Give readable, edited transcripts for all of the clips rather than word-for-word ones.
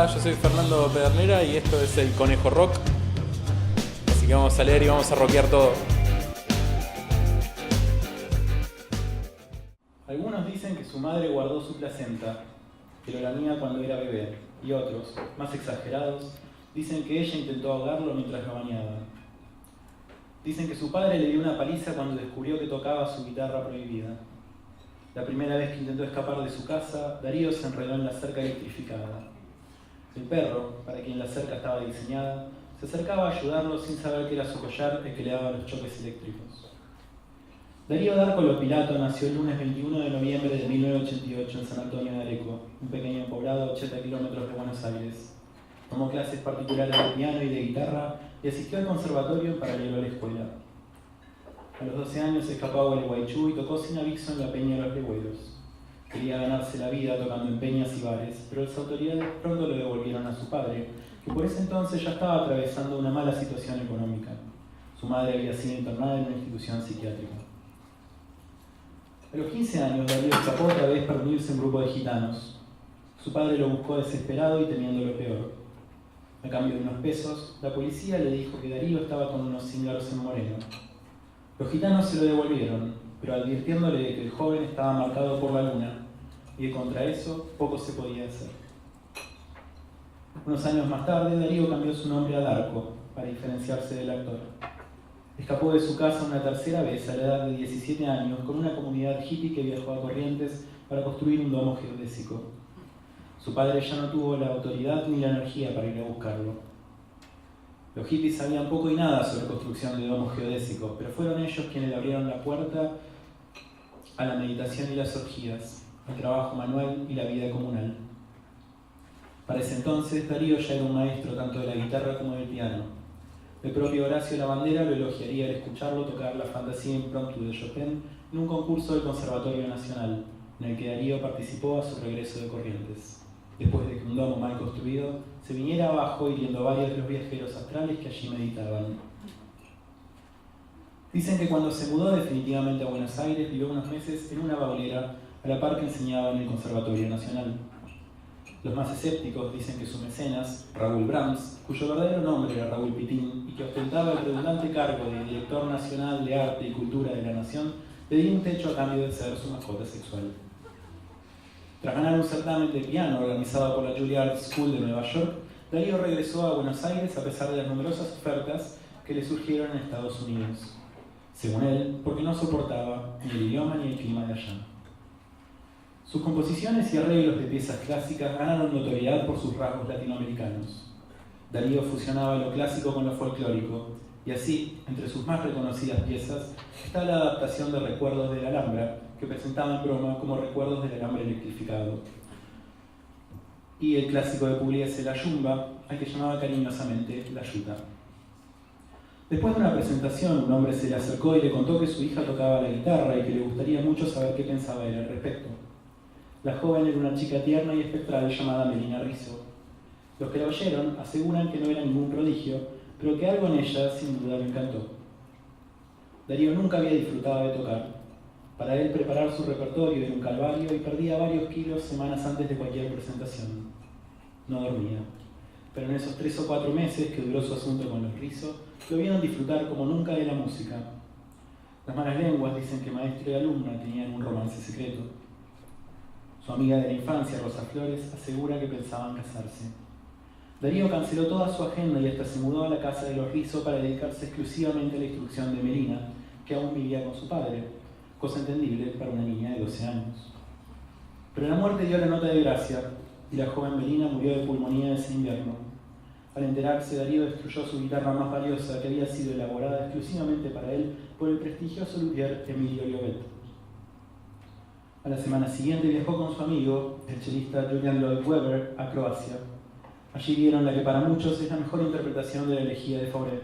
Hola, yo soy Fernando Pedernera y esto es el Conejo Rock. Así que vamos a leer y vamos a rockear todo. Algunos dicen que su madre guardó su placenta, que lo lamía cuando era bebé, y otros, más exagerados, dicen que ella intentó ahogarlo mientras lo bañaba. Dicen que su padre le dio una paliza cuando descubrió que tocaba su guitarra prohibida. La primera vez que intentó escapar de su casa, Darío se enredó en la cerca electrificada. El perro, para quien la cerca estaba diseñada, se acercaba a ayudarlo sin saber que era su collar el que le daba los choques eléctricos. Darío Dárcolo Pilato nació el lunes 21 de noviembre de 1988 en San Antonio de Areco, un pequeño poblado a 80 kilómetros de Buenos Aires. Tomó clases particulares de piano y de guitarra y asistió al conservatorio en paralelo a la escuela. A los 12 años escapó a Gualeguaychú y tocó sin aviso en la Peña de los Legüeros. Quería ganarse la vida tocando en peñas y bares, pero las autoridades pronto lo devolvieron a su padre, que por ese entonces ya estaba atravesando una mala situación económica. Su madre había sido internada en una institución psiquiátrica. A los 15 años, Darío escapó otra vez para unirse a un grupo de gitanos. Su padre lo buscó desesperado y temiendo lo peor. A cambio de unos pesos, la policía le dijo que Darío estaba con unos cíngaros en Moreno. Los gitanos se lo devolvieron, pero advirtiéndole de que el joven estaba marcado por la luna y que contra eso poco se podía hacer. Unos años más tarde, Darío cambió su nombre a Darko para diferenciarse del actor. Escapó de su casa una tercera vez a la edad de 17 años con una comunidad hippie que viajó a Corrientes para construir un domo geodésico. Su padre ya no tuvo la autoridad ni la energía para ir a buscarlo. Los hippies sabían poco y nada sobre construcción de domos geodésicos, pero fueron ellos quienes le abrieron la puerta a la meditación y las orgías, al trabajo manual y la vida comunal. Para ese entonces, Darío ya era un maestro tanto de la guitarra como del piano. El propio Horacio Labandera lo elogiaría al escucharlo tocar la Fantasía Impromptu de Chopin en un concurso del Conservatorio Nacional, en el que Darío participó a su regreso de Corrientes, después de que un domo mal construido se viniera abajo hiriendo a varios de los viajeros astrales que allí meditaban. Dicen que cuando se mudó definitivamente a Buenos Aires vivió unos meses en una baulera a la par que enseñaba en el Conservatorio Nacional. Los más escépticos dicen que su mecenas, Raúl Brahms, cuyo verdadero nombre era Raúl Pitín y que ostentaba el redundante cargo de Director Nacional de Arte y Cultura de la Nación, le dio un techo a cambio de ser su mascota sexual. Tras ganar un certamen de piano organizado por la Juilliard School de Nueva York, Darío regresó a Buenos Aires a pesar de las numerosas ofertas que le surgieron en Estados Unidos. Según él, porque no soportaba ni el idioma ni el clima de allá. Sus composiciones y arreglos de piezas clásicas ganaron notoriedad por sus rasgos latinoamericanos. Darío fusionaba lo clásico con lo folclórico, y así, entre sus más reconocidas piezas, está la adaptación de Recuerdos de la Alhambra, que presentaba en broma como Recuerdos del Alambre Electrificado, y el clásico de Pugliese La Yumba, al que llamaba cariñosamente La Yuta. Después de una presentación, un hombre se le acercó y le contó que su hija tocaba la guitarra y que le gustaría mucho saber qué pensaba él al respecto. La joven era una chica tierna y espectral llamada Melina Rizzo. Los que la oyeron aseguran que no era ningún prodigio, pero que algo en ella sin duda le encantó. Darío nunca había disfrutado de tocar. Para él preparar su repertorio era un calvario y perdía varios kilos semanas antes de cualquier presentación. No dormía, pero en esos 3 o 4 meses que duró su asunto con los Rizzo, lo vieron disfrutar como nunca de la música. Las malas lenguas dicen que maestro y alumna tenían un romance secreto. Su amiga de la infancia, Rosa Flores, asegura que pensaban casarse. Darío canceló toda su agenda y hasta se mudó a la casa de los Rizzo para dedicarse exclusivamente a la instrucción de Melina, que aún vivía con su padre, cosa entendible para una niña de 12 años. Pero la muerte dio la nota de gracia y la joven Melina murió de pulmonía ese invierno. Al enterarse, Darío destruyó su guitarra más valiosa, que había sido elaborada exclusivamente para él por el prestigioso luthier Emilio Llobet. A la semana siguiente viajó con su amigo, el chelista Julian Lloyd Webber, a Croacia. Allí vieron la que para muchos es la mejor interpretación de la elegía de Fauré.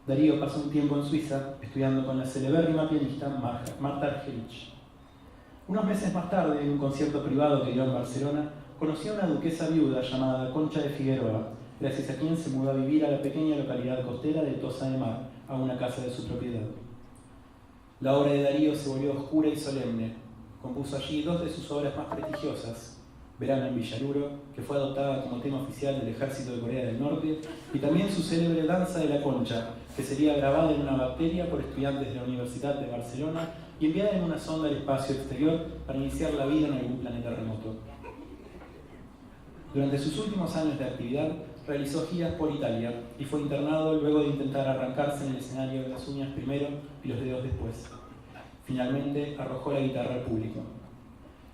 Darío pasó un tiempo en Suiza, estudiando con la celebérrima pianista Marta Argerich. Unos meses más tarde, en un concierto privado que dio en Barcelona, conoció a una duquesa viuda llamada Concha de Figueroa, gracias a quien se mudó a vivir a la pequeña localidad costera de Tossa de Mar, a una casa de su propiedad. La obra de Darío se volvió oscura y solemne. Compuso allí 2 de sus obras más prestigiosas, Verano en Villaluro, que fue adoptada como tema oficial del Ejército de Corea del Norte, y también su célebre Danza de la Concha, que sería grabada en una bacteria por estudiantes de la Universidad de Barcelona y enviada en una sonda al espacio exterior para iniciar la vida en algún planeta remoto. Durante sus últimos años de actividad, realizó giras por Italia y fue internado luego de intentar arrancarse en el escenario de las uñas primero y los dedos después. Finalmente, arrojó la guitarra al público.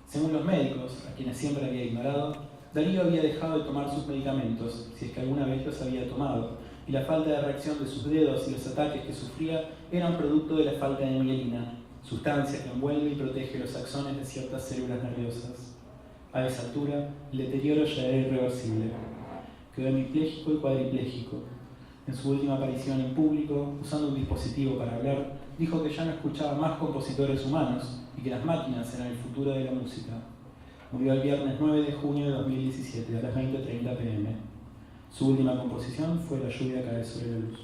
Según los médicos, a quienes siempre había ignorado, Darío había dejado de tomar sus medicamentos, si es que alguna vez los había tomado, y la falta de reacción de sus dedos y los ataques que sufría eran producto de la falta de mielina, sustancia que envuelve y protege los axones de ciertas células nerviosas. A esa altura, el deterioro ya era irreversible. Quedó hemipléjico y cuadripléjico. En su última aparición en público, usando un dispositivo para hablar, dijo que ya no escuchaba más compositores humanos y que las máquinas eran el futuro de la música. Murió el viernes 9 de junio de 2017 a las 20:30 p.m. Su última composición fue La lluvia cae sobre la luz.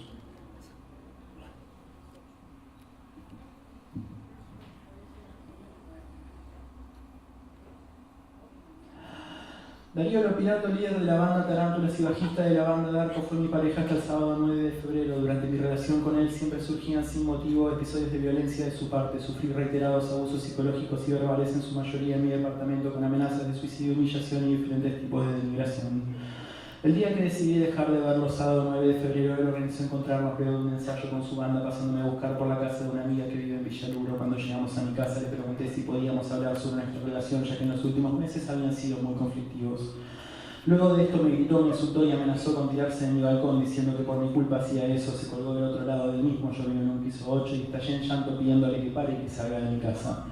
Darío Lopilato, líder de la banda Tarántulas y bajista de la banda Darko, fue mi pareja hasta el sábado 9 de febrero. Durante mi relación con él siempre surgían sin motivo episodios de violencia de su parte. Sufrí reiterados abusos psicológicos y verbales, en su mayoría en mi departamento, con amenazas de suicidio, humillación y diferentes tipos de denigración. El día que decidí dejar de verlo, sábado 9 de febrero, él organizó encontrarnos luego de un ensayo con su banda, pasándome a buscar por la casa de una amiga que vive en Villaluro. Cuando llegamos a mi casa le pregunté si podíamos hablar sobre nuestra relación, ya que en los últimos meses habían sido muy conflictivos. Luego de esto me gritó, me insultó y amenazó con tirarse de mi balcón, diciendo que por mi culpa hacía eso. Se colgó del otro lado del mismo, yo vivo en un piso 8, y estallé en llanto pidiéndole que pare y que salga de mi casa.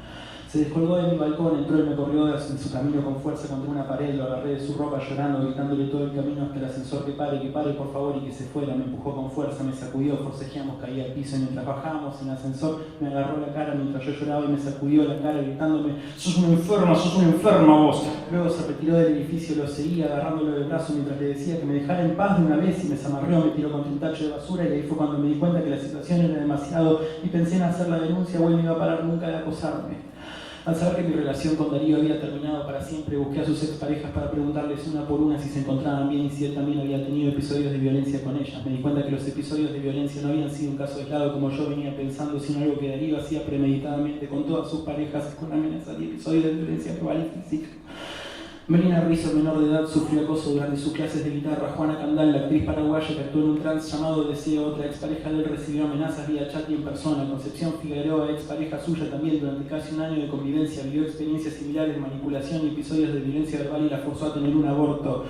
Se descolgó de mi balcón, entró y me corrió en su camino con fuerza contra una pared, lo agarré de su ropa llorando, gritándole todo el camino hasta el ascensor que pare por favor, y que se fuera. Me empujó con fuerza, me sacudió, forcejeamos, caí al piso, y mientras bajábamos en el ascensor me agarró la cara mientras yo lloraba y me sacudió la cara gritándome: sos una enferma vos. Luego se retiró del edificio, lo seguía agarrándolo del brazo mientras le decía que me dejara en paz de una vez, y me zamarreó, me tiró contra un tacho de basura, y ahí fue cuando me di cuenta que la situación era demasiado y pensé en hacer la denuncia, o él no iba a parar nunca de acosarme. Al saber que mi relación con Darío había terminado para siempre, busqué a sus exparejas para preguntarles una por una si se encontraban bien y si él también había tenido episodios de violencia con ellas. Me di cuenta que los episodios de violencia no habían sido un caso aislado como yo venía pensando, sino algo que Darío hacía premeditadamente con todas sus parejas, con amenazas y episodios de violencia verbal y física. Melina Rizzo, menor de edad, sufrió acoso durante sus clases de guitarra. Juana Candal, la actriz paraguaya que actuó en un trance llamado Deseo, otra expareja de él, recibió amenazas vía chat y en persona. Concepción Figueroa, expareja suya también, durante casi un año de convivencia, vivió experiencias similares, manipulación y episodios de violencia verbal, y la forzó a tener un aborto.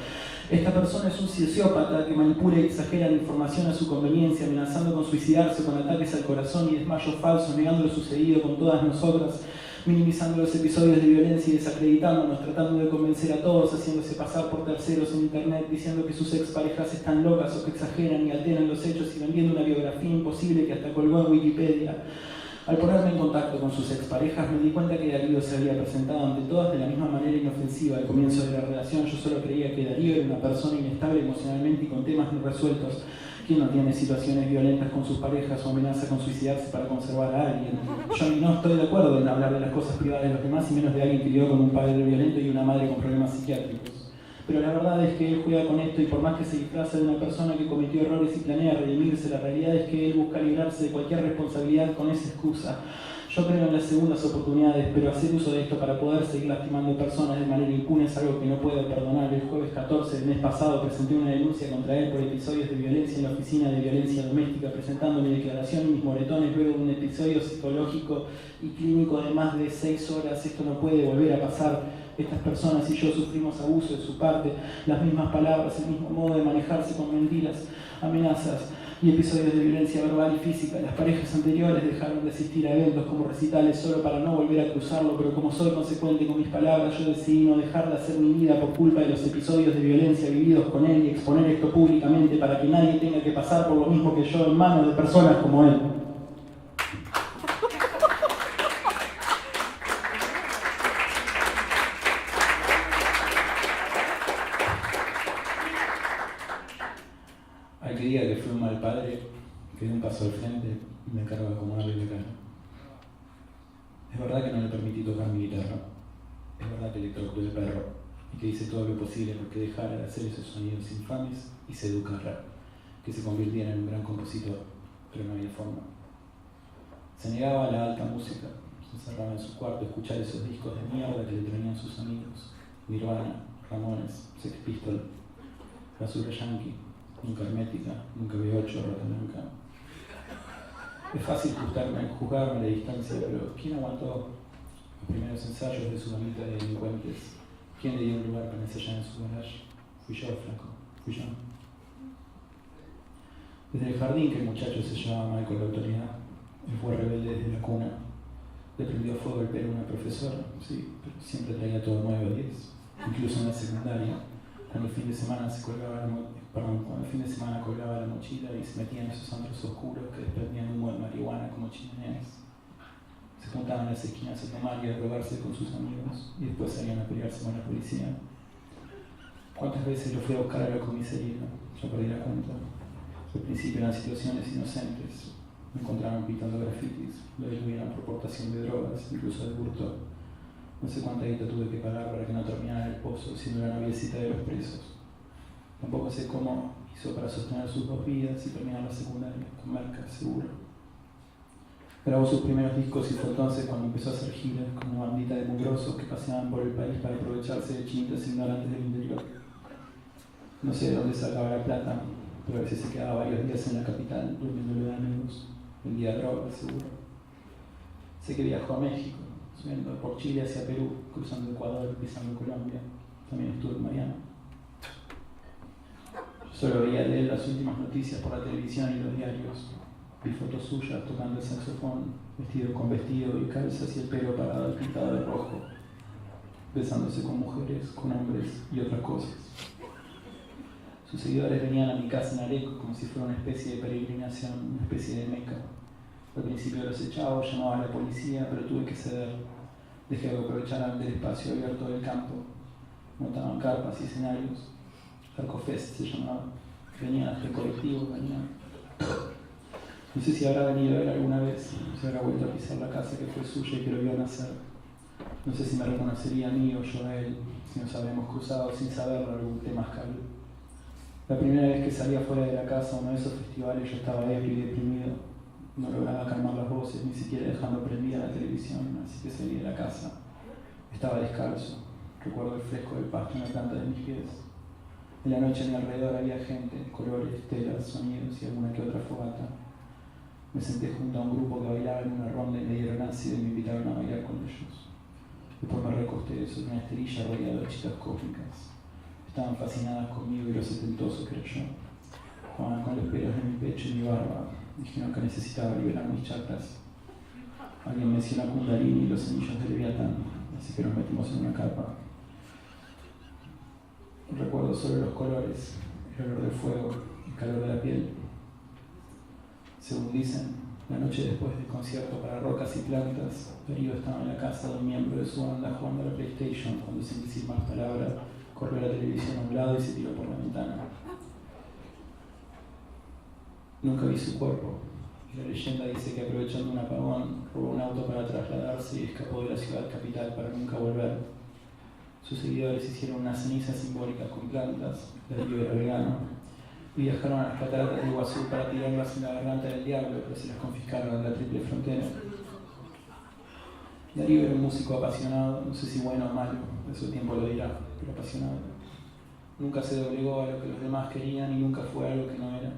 Esta persona es un sociópata que manipula y exagera la información a su conveniencia, amenazando con suicidarse, con ataques al corazón y desmayos falsos, negando lo sucedido con todas nosotras, minimizando los episodios de violencia y desacreditándonos, tratando de convencer a todos, haciéndose pasar por terceros en internet, diciendo que sus exparejas están locas o que exageran y alteran los hechos, y vendiendo una biografía imposible que hasta colgó en Wikipedia. Al ponerme en contacto con sus exparejas, me di cuenta que Darío se había presentado ante todas de la misma manera inofensiva. Al comienzo de la relación yo solo creía que Darío era una persona inestable emocionalmente y con temas no resueltos. ¿Quién no tiene situaciones violentas con sus parejas o amenaza con suicidarse para conservar a alguien? Yo no estoy de acuerdo en hablar de las cosas privadas de los demás, y menos de alguien que vivió con un padre violento y una madre con problemas psiquiátricos. Pero la verdad es que él juega con esto, y por más que se disfraza de una persona que cometió errores y planea redimirse, la realidad es que él busca librarse de cualquier responsabilidad con esa excusa. Yo creo en las segundas oportunidades, pero hacer uso de esto para poder seguir lastimando personas de manera impune es algo que no puedo perdonar. El jueves 14 del mes pasado presenté una denuncia contra él por episodios de violencia en la oficina de violencia doméstica, presentando mi declaración y mis moretones luego de un episodio psicológico y clínico de más de 6 horas. Esto no puede volver a pasar. Estas personas y yo sufrimos abuso de su parte, las mismas palabras, el mismo modo de manejarse con mentiras, amenazas y episodios de violencia verbal y física. Las parejas anteriores dejaron de asistir a eventos como recitales solo para no volver a cruzarlo, pero como soy consecuente con mis palabras, yo decidí no dejar de hacer mi vida por culpa de los episodios de violencia vividos con él, y exponer esto públicamente para que nadie tenga que pasar por lo mismo que yo en manos de personas como él. Al que diga que fui un mal padre, que dé un paso al frente y me encargo de acomodarle la cara. Es verdad que no le permití tocar mi guitarra. Es verdad que le electrocuté el perro. y que hice todo lo posible porque dejara de hacer esos sonidos infames y se educara, que se convirtiera en un gran compositor, pero no había forma. Se negaba a la alta música, se encerraba en su cuarto a escuchar esos discos de mierda que le traían sus amigos, Nirvana, Ramones, Sex Pistols, Basura Yankee, nunca Hermética, nunca B8, Rata Blanca. Es fácil juzgarme a la distancia, pero ¿quién aguantó los primeros ensayos de su bandita de delincuentes? ¿Quién le dio un lugar para ensayar en su garage? Fui yo, flaco, fui yo. Desde el jardín que el muchacho se llevaba mal con la autoridad, él fue rebelde desde la cuna. Le prendió fuego el pelo a una profesora, sí, pero siempre traía todo 9 o 10, incluso en la secundaria, cuando el fin de semana colgaba la mochila y se metía en esos antros oscuros que desprendían humo de marihuana como chimeneas. Se juntaban en las esquinas a tomar y a drogarse con sus amigos y después salían a pelearse con la policía. ¿Cuántas veces lo fui a buscar a la comisaría? Ya perdí la cuenta. Al principio eran situaciones inocentes. Me encontraron pintando grafitis, lo detuvieron por portación de drogas, incluso de hurto. No sé cuánta guita tuve que pagar para que no terminara en el pozo, siendo la noviecita de los presos. Tampoco sé cómo hizo para sostener sus 2 vidas y terminar la secundaria, con marca, seguro. Grabó sus primeros discos y fue entonces cuando empezó a hacer giras con una bandita de mugrosos que paseaban por el país para aprovecharse de chintas ignorantes del interior. No sé de dónde sacaba la plata, pero a veces se quedaba varios días en la capital durmiéndole de amigos. Vendía drogas, seguro. Sé que viajó a México, subiendo por Chile hacia Perú, cruzando Ecuador, pisando Colombia. También estuvo en Mariano. Yo solo veía de él las últimas noticias por la televisión y los diarios. Vi fotos suyas tocando el saxofón, vestido con vestido y calzas y el pelo parado pintado de rojo, besándose con mujeres, con hombres y otras cosas. Sus seguidores venían a mi casa en Areco como si fuera una especie de peregrinación, una especie de meca. Al principio los echaba, llamaba a la policía, pero tuve que ceder. Dejé que aprovecharan del espacio abierto del campo. Montaban carpas y escenarios. Arcofest se llamaba. Venían hasta el colectivo, venían. No sé si habrá venido a él alguna vez, si habrá vuelto a pisar la casa que fue suya y que lo vio nacer. No sé si me reconocería a mí o yo a él, si nos habremos cruzado sin saberlo algún temazcal. La primera vez que salía fuera de la casa a uno de esos festivales yo estaba ebrio y deprimido. No lograba calmar las voces, ni siquiera dejando prendida la televisión, así que salí de la casa. Estaba descalzo. Recuerdo el fresco del pasto en la planta de mis pies. En la noche a mi alrededor había gente, colores, telas, sonidos y alguna que otra fogata. Me senté junto a un grupo que bailaba en una ronda y me dieron ácido y me invitaron a bailar con ellos. Después me recosté sobre una esterilla rodeada de chicas cósmicas. Estaban fascinadas conmigo y lo setentoso que era yo. Jugaban con los pelos de mi pecho y mi barba. Dijeron que necesitaba liberar mis chakras. Alguien mencionó a Kundalini y los anillos de Leviatán, así que nos metimos en una carpa. Recuerdo solo los colores, el olor del fuego, el calor de la piel. Según dicen, la noche después del concierto para Rocas y Plantas, Darío estaba en la casa de un miembro de su banda jugando a la PlayStation cuando, sin decir más palabras, corrió la televisión a un lado y se tiró por la ventana. Nunca vi su cuerpo, y la leyenda dice que aprovechando un apagón, robó un auto para trasladarse y escapó de la ciudad capital para nunca volver. Sus seguidores hicieron unas cenizas simbólicas con plantas, Darío era vegano, y viajaron a las cataratas de Iguazú para tirarlas en la garganta del diablo, pero se las confiscaron en la triple frontera. Darío era un músico apasionado, no sé si bueno o malo, eso el tiempo lo dirá, pero apasionado. Nunca se doblegó a lo que los demás querían y nunca fue algo que no era.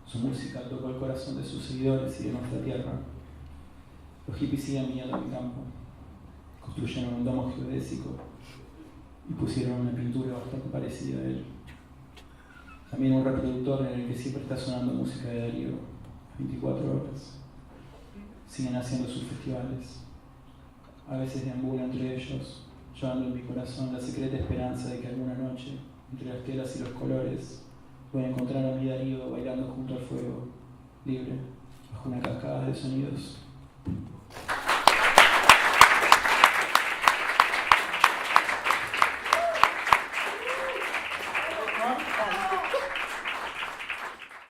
Su música tocó el corazón de sus seguidores y de nuestra tierra. Los hippies siguen viniendo al campo. Construyeron un domo geodésico y pusieron una pintura bastante parecida a él. También un reproductor en el que siempre está sonando música de Darío, 24 horas. Siguen haciendo sus festivales. A veces deambulo entre ellos, llevando en mi corazón la secreta esperanza de que alguna noche, entre las telas y los colores, voy a encontrar a mi Darío bailando junto al fuego, libre, bajo una cascada de sonidos.